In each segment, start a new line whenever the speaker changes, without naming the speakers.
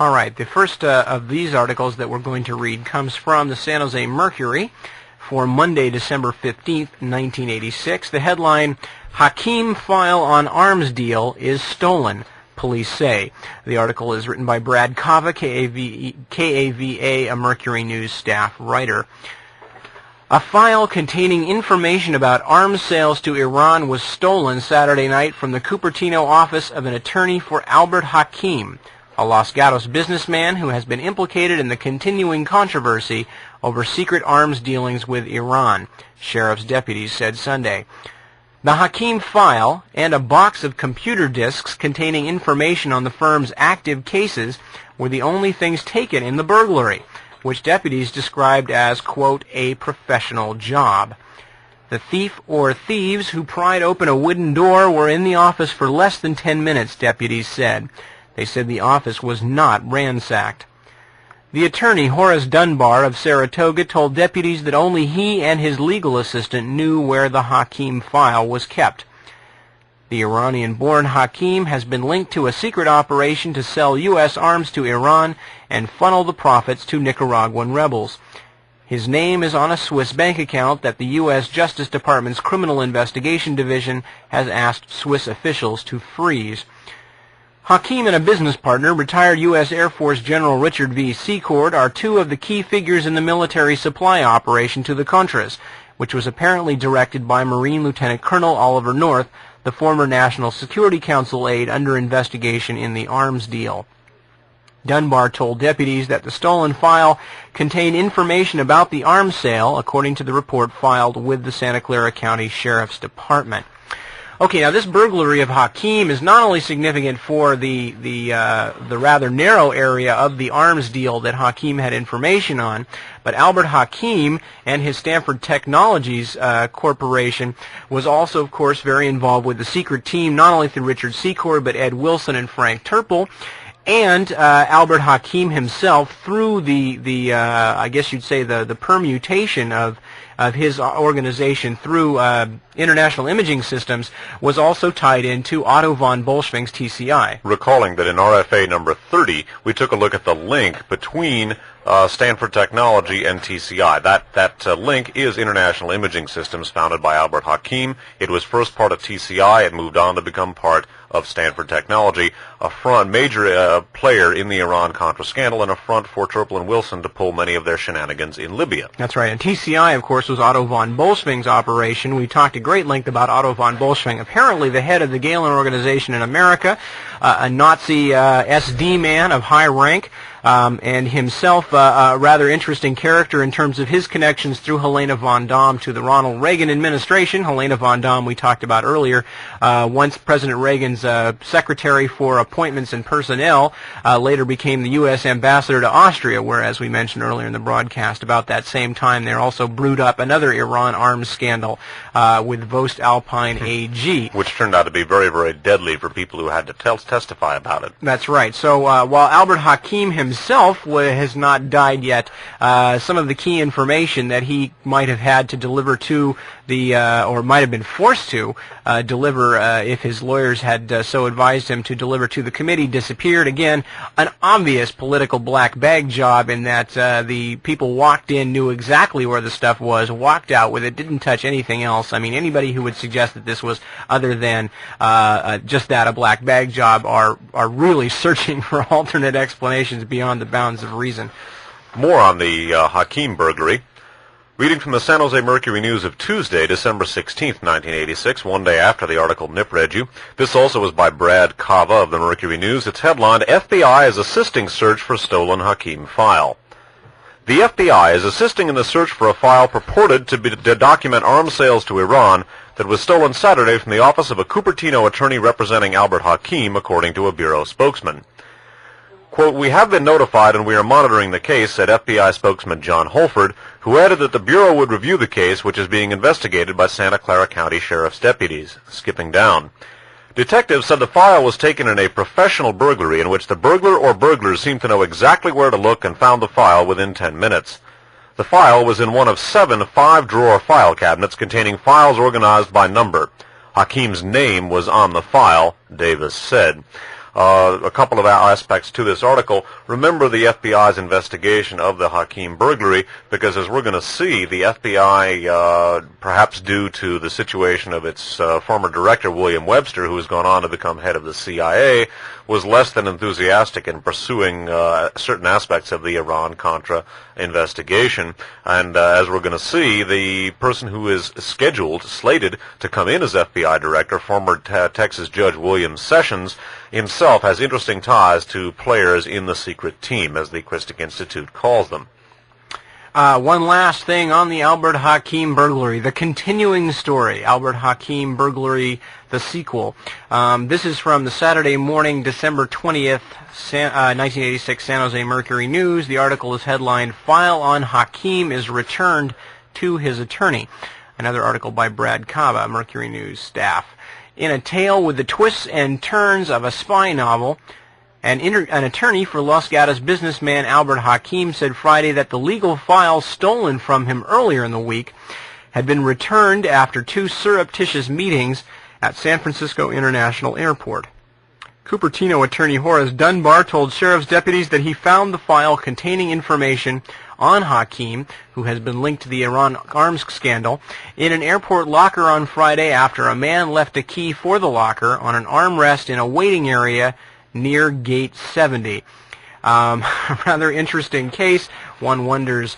All right, the first of these articles that we're going to read comes from the San Jose Mercury for Monday, December 15th, 1986. The headline, Hakim file on arms deal is stolen, police say. The article is written by Brad Kava, KAVA, a Mercury News staff writer. A file containing information about arms sales to Iran was stolen Saturday night from the Cupertino office of an attorney for Albert Hakim, a Los Gatos businessman who has been implicated in the continuing controversy over secret arms dealings with Iran, sheriff's deputies said Sunday. The Hakim file and a box of computer disks containing information on the firm's active cases were the only things taken in the burglary, which deputies described as, quote, a professional job. The thief or thieves who pried open a wooden door were in the office for less than 10 minutes, deputies said. They said the office was not ransacked. The attorney, Horace Dunbar of Saratoga, told deputies that only he and his legal assistant knew where the Hakim file was kept. The Iranian-born Hakim has been linked to a secret operation to sell U.S. arms to Iran and funnel the profits to Nicaraguan rebels. His name is on a Swiss bank account that the U.S. Justice Department's Criminal Investigation Division has asked Swiss officials to freeze. Hakim and a business partner, retired U.S. Air Force General Richard V. Secord, are two of the key figures in the military supply operation to the Contras, which was apparently directed by Marine Lieutenant Colonel Oliver North, the former National Security Council aide under investigation in the arms deal. Dunbar told deputies that the stolen file contained information about the arms sale, according to the report filed with the Santa Clara County Sheriff's Department. Okay, now this burglary of Hakim is not only significant for the rather narrow area of the arms deal that Hakim had information on, but Albert Hakim and his Stanford Technologies Corporation was also, of course, very involved with the secret team, not only through Richard Secord, but Ed Wilson and Frank Turple, and Albert Hakim himself through the I guess you'd say the permutation of his organization through International Imaging Systems was also tied into Otto von Bolschwing's TCI.
Recalling that in RFA number 30, we took a look at the link between Stanford Technology and TCI. That link is International Imaging Systems, founded by Albert Hakim. It was first part of TCI. It moved on to become part of Stanford Technology, a major player in the Iran-Contra scandal, and a front for Turple and Wilson to pull many of their shenanigans in Libya.
That's right. And TCI, of course, was Otto von Bolschwing's operation. We talked at great length about Otto von Bolschwing, apparently the head of the Gehlen organization in America, a Nazi SD man of high rank, and himself a rather interesting character in terms of his connections through Helena von Dahm to the Ronald Reagan administration. Helena von Dahm, we talked about earlier, once President Reagan's secretary for appointments and personnel, later became the U.S. ambassador to Austria, where, as we mentioned earlier in the broadcast, about that same time they also brewed up another Iran arms scandal with Vost Alpine AG.
Which turned out to be very, very deadly for people who had to testify about it.
That's right. So while Albert Hakim himself has not died yet, some of the key information that he might have had to deliver to the, or might have been forced to deliver if his lawyers had so advised him to deliver to the committee, disappeared. Again, an obvious political black bag job in that the people walked in, knew exactly where the stuff was, walked out with it, didn't touch anything else. I mean, anybody who would suggest that this was other than just that, a black bag job, are really searching for alternate explanations beyond the bounds of reason.
More on the Hakim burglary. Reading from the San Jose Mercury News of Tuesday, December 16th, 1986, one day after the article Nip read you. This also was by Brad Kava of the Mercury News. It's headlined, FBI is assisting search for stolen Hakim file. The FBI is assisting in the search for a file purported to document arms sales to Iran that was stolen Saturday from the office of a Cupertino attorney representing Albert Hakim, according to a Bureau spokesman. Quote, we have been notified and we are monitoring the case, said FBI spokesman John Holford, who added that the Bureau would review the case, which is being investigated by Santa Clara County Sheriff's deputies. Skipping down. Detectives said the file was taken in a professional burglary in which the burglar or burglars seemed to know exactly where to look and found the file within 10 minutes. The file was in one of 7 5-drawer file cabinets containing files organized by number. Hakim's name was on the file, Davis said. A couple of aspects to this article. Remember the FBI's investigation of the Hakim burglary, because as we're going to see, the FBI, perhaps due to the situation of its former director, William Webster, who has gone on to become head of the CIA, was less than enthusiastic in pursuing certain aspects of the Iran-Contra investigation. And as we're going to see, the person who is slated to come in as FBI director, former Texas Judge William Sessions, himself has interesting ties to players in the secret team, as the Christic Institute calls them.
One last thing on the Albert Hakim burglary, the continuing story, Albert Hakim burglary, the sequel. This is from the Saturday morning, December 20th, 1986 San Jose Mercury News. The article is headlined, "File on Hakim is Returned to His Attorney." Another article by Brad Cava, Mercury News staff. In a tale with the twists and turns of a spy novel, an attorney for Los Gatos businessman Albert Hakim said Friday that the legal files stolen from him earlier in the week had been returned after 2 surreptitious meetings at San Francisco International Airport. Cupertino attorney Horace Dunbar told sheriff's deputies that he found the file containing information on Hakim, who has been linked to the Iran arms scandal, in an airport locker on Friday after a man left a key for the locker on an armrest in a waiting area near Gate 70. Rather interesting case. One wonders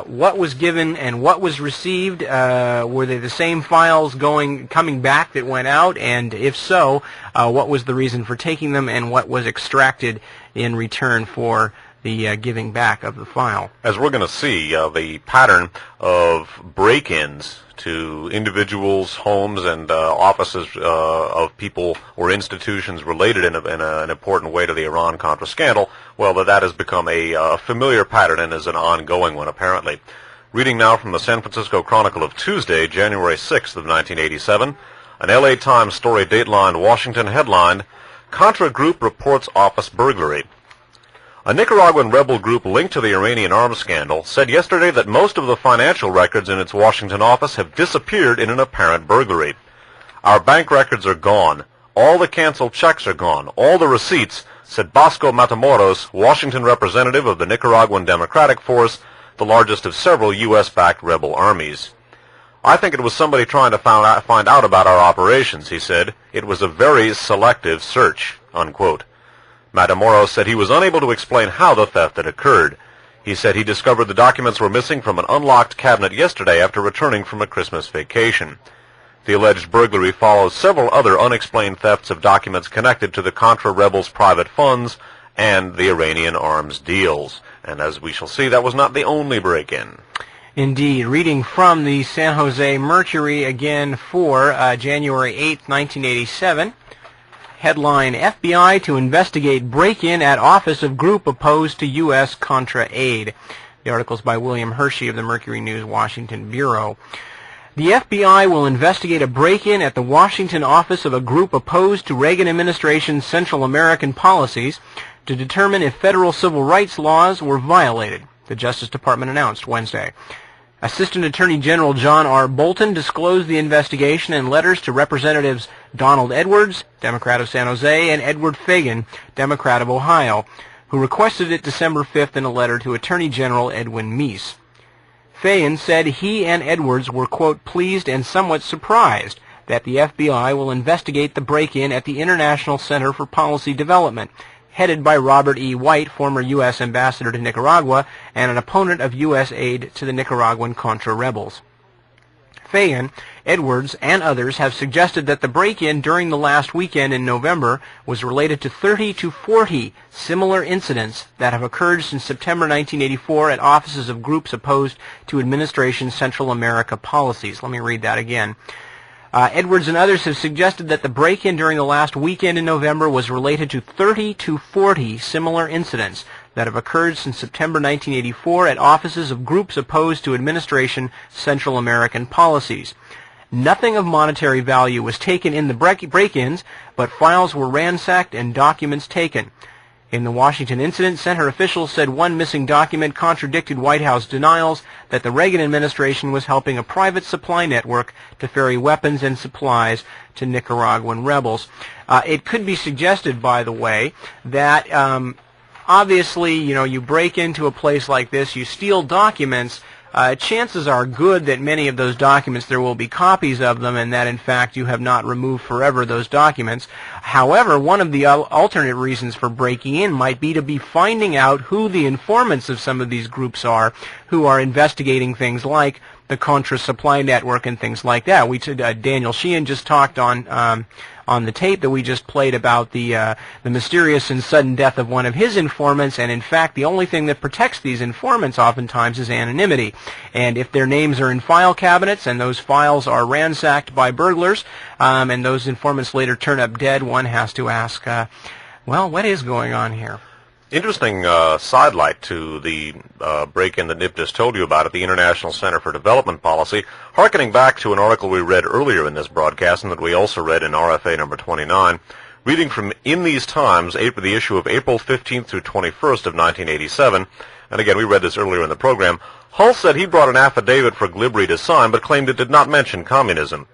what was given and what was received. Were they the same files coming back that went out? And if so, what was the reason for taking them, and what was extracted in return for the giving back of the file?
As we're going to see, the pattern of break-ins to individuals' homes and offices of people or institutions related in an important way to the Iran-Contra scandal, well, that has become a familiar pattern and is an ongoing one, apparently. Reading now from the San Francisco Chronicle of Tuesday, January 6th of 1987, an L.A. Times story datelined Washington headlined, "Contra Group Reports Office Burglary." A Nicaraguan rebel group linked to the Iranian arms scandal said yesterday that most of the financial records in its Washington office have disappeared in an apparent burglary. "Our bank records are gone. All the canceled checks are gone. All the receipts," said Bosco Matamoros, Washington representative of the Nicaraguan Democratic Force, the largest of several U.S.-backed rebel armies. "I think it was somebody trying to find out about our operations," he said. "It was a very selective search," unquote. Matamoros said he was unable to explain how the theft had occurred. He said he discovered the documents were missing from an unlocked cabinet yesterday after returning from a Christmas vacation. The alleged burglary follows several other unexplained thefts of documents connected to the Contra rebels' private funds and the Iranian arms deals. And as we shall see, that was not the only break-in.
Indeed. Reading from the San Jose Mercury again for January 8th, 1987. Headline, "FBI to investigate break-in at office of group opposed to U.S. Contra aid." The article is by William Hershey of the Mercury News Washington Bureau. The FBI will investigate a break-in at the Washington office of a group opposed to Reagan administration's Central American policies to determine if federal civil rights laws were violated, the Justice Department announced Wednesday. Assistant Attorney General John R. Bolton disclosed the investigation in letters to Representatives Donald Edwards, Democrat of San Jose, and Edward Fagan, Democrat of Ohio, who requested it December 5th in a letter to Attorney General Edwin Meese. Fagan said he and Edwards were, quote, "pleased and somewhat surprised that the FBI will investigate the break-in at the International Center for Policy Development, headed by Robert E. White, former U.S. ambassador to Nicaragua and an opponent of U.S. aid to the Nicaraguan Contra rebels." Fagan, Edwards, and others have suggested that the break-in during the last weekend in November was related to 30 to 40 similar incidents that have occurred since September 1984 at offices of groups opposed to administration's Central America policies. Let me read that again. Edwards and others have suggested that the break-in during the last weekend in November was related to 30 to 40 similar incidents that have occurred since September 1984 at offices of groups opposed to administration Central American policies. Nothing of monetary value was taken in the break-ins, but files were ransacked and documents taken. In the Washington incident, center officials said one missing document contradicted White House denials that the Reagan administration was helping a private supply network to ferry weapons and supplies to Nicaraguan rebels. It could be suggested, by the way, that obviously, you break into a place like this, you steal documents. Chances are good that many of those documents, there will be copies of them, and that in fact you have not removed forever those documents. However, one of the alternate reasons for breaking in might be to be finding out who the informants of some of these groups are who are investigating things like the Contra supply network and things like that. Daniel Sheehan just talked on the tape that we just played about the mysterious and sudden death of one of his informants, and in fact the only thing that protects these informants oftentimes is anonymity. And if their names are in file cabinets and those files are ransacked by burglars, and those informants later turn up dead, one has to ask, well, what is going on here?
Interesting sidelight to the break-in that Nip just told you about at the International Center for Development Policy, hearkening back to an article we read earlier in this broadcast and that we also read in RFA number 29. Reading from In These Times, the issue of April 15th through 21st of 1987, and again, we read this earlier in the program, Hull said he brought an affidavit for Glibbery to sign but claimed it did not mention communism.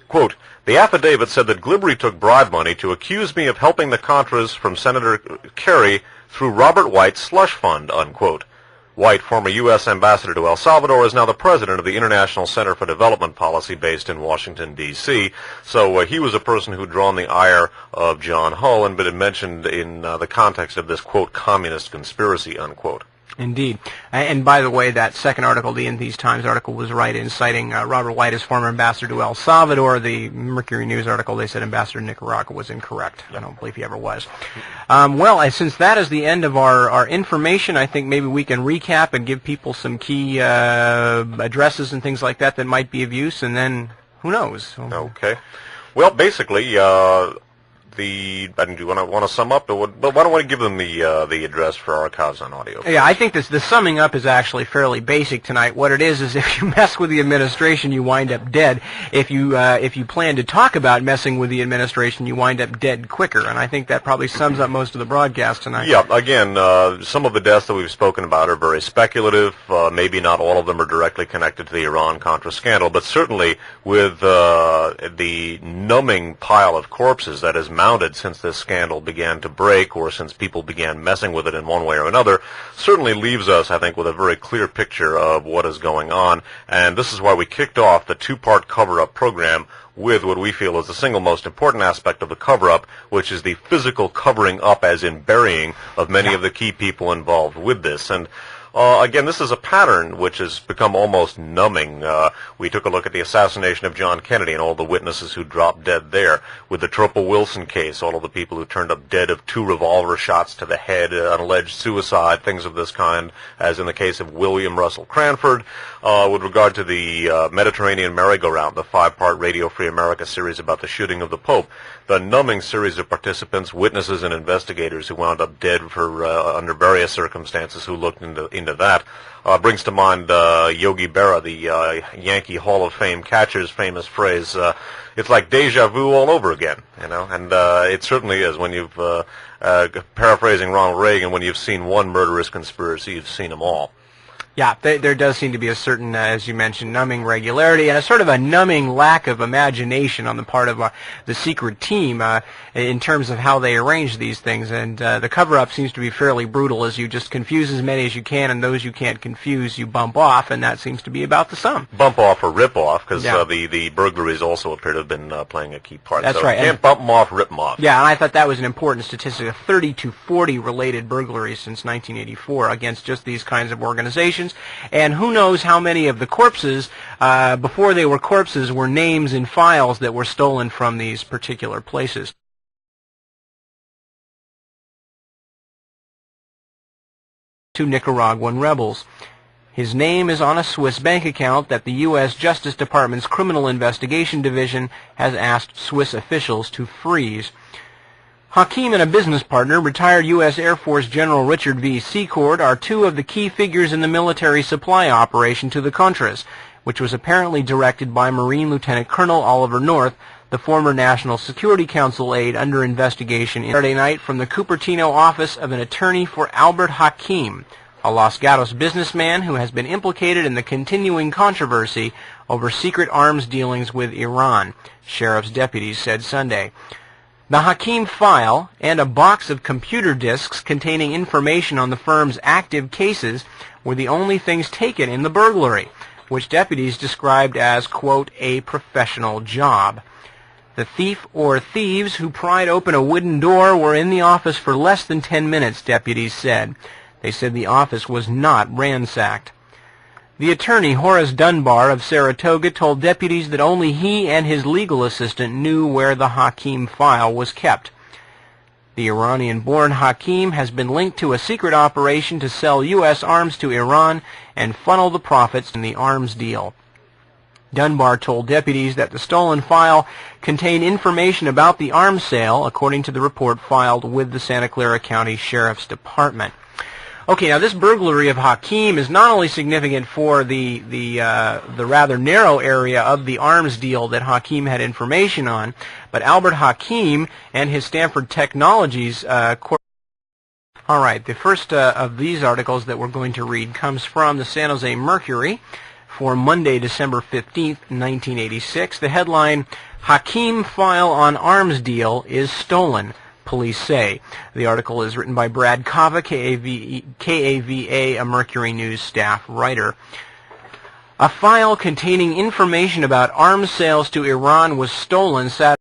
Quote, the affidavit said that Glibbery took bribe money to accuse me of helping the Contras from Senator Kerry through Robert White's slush fund, unquote. White, former U.S. ambassador to El Salvador, is now the president of the International Center for Development Policy based in Washington, D.C. So he was a person who'd drawn the ire of John Hull and been mentioned in the context of this, quote, communist conspiracy, unquote.
Indeed. And by the way, that second article, the In These Times article, was right in citing Robert White as former ambassador to El Salvador. The Mercury News article, they said ambassador to Nicaragua, was incorrect. I don't believe he ever was. Well, since that is the end of our information, I think maybe we can recap and give people some key addresses and things like that that might be of use, and then who knows?
Okay. Well, basically, do you want to sum up? But why don't we give them the address for archives on audio?
Yeah, I think the summing up is actually fairly basic tonight. What it is if you mess with the administration, you wind up dead. If you plan to talk about messing with the administration, you wind up dead quicker. And I think that probably sums up most of the broadcast tonight.
Yeah. Again, some of the deaths that we've spoken about are very speculative. Maybe not all of them are directly connected to the Iran-Contra scandal, but certainly with the numbing pile of corpses that is mounted since this scandal began to break, or since people began messing with it in one way or another, certainly leaves us, I think, with a very clear picture of what is going on. And this is why we kicked off the two-part cover-up program with what we feel is the single most important aspect of the cover-up, which is the physical covering up, as in burying, of many of the key people involved with this. And again, this is a pattern which has become almost numbing. We took a look at the assassination of John Kennedy and all the witnesses who dropped dead there. With the Tropel Wilson case, all of the people who turned up dead of 2 revolver shots to the head, an alleged suicide, things of this kind, as in the case of William Russell Cranford. With regard to the Mediterranean merry-go-round, the 5-part Radio Free America series about the shooting of the Pope, the numbing series of participants, witnesses, and investigators who wound up dead for under various circumstances who looked into that. Brings to mind Yogi Berra, the Yankee Hall of Fame catcher's famous phrase, it's like deja vu all over again, and it certainly is. When you've, paraphrasing Ronald Reagan, when you've seen one murderous conspiracy, you've seen them all.
Yeah, there does seem to be a certain, as you mentioned, numbing regularity and a sort of a numbing lack of imagination on the part of the secret team in terms of how they arrange these things. And the cover-up seems to be fairly brutal, as you just confuse as many as you can, and those you can't confuse, you bump off, and that seems to be about the sum.
Bump off or rip off, because the burglaries also appear to have been playing a key part.
That's
so
right.
You can't bump them off, rip them off.
Yeah, and I thought that was an important statistic, of 30 to 40 related burglaries since 1984 against just these kinds of organizations. And who knows how many of the corpses, before they were corpses, were names in files that were stolen from these particular places. To Nicaraguan rebels. His name is on a Swiss bank account that the U.S. Justice Department's Criminal Investigation Division has asked Swiss officials to freeze. Hakim and a business partner, retired U.S. Air Force General Richard V. Secord, are two of the key figures in the military supply operation to the Contras, which was apparently directed by Marine Lieutenant Colonel Oliver North, the former National Security Council aide under investigation Saturday night from the Cupertino office of an attorney for Albert Hakim, a Los Gatos businessman who has been implicated in the continuing controversy over secret arms dealings with Iran, sheriff's deputies said Sunday. The Hakim file and a box of computer disks containing information on the firm's active cases were the only things taken in the burglary, which deputies described as, quote, a professional job. The thief or thieves who pried open a wooden door were in the office for less than 10 minutes, deputies said. They said the office was not ransacked. The attorney, Horace Dunbar of Saratoga, told deputies that only he and his legal assistant knew where the Hakim file was kept. The Iranian-born Hakim has been linked to a secret operation to sell U.S. arms to Iran and funnel the profits in the arms deal. Dunbar told deputies that the stolen file contained information about the arms sale, according to the report filed with the Santa Clara County Sheriff's Department. Okay, now this burglary of Hakim is not only significant for the rather narrow area of the arms deal that Hakim had information on, but Albert Hakim and his Stanford Technologies All right, the first of these articles that we're going to read comes from the San Jose Mercury for Monday, December 15th, 1986. The headline, Hakim file on arms deal is stolen, police say. The article is written by Brad Kava, KAVA, a Mercury News staff writer. A file containing information about arms sales to Iran was stolen Saturday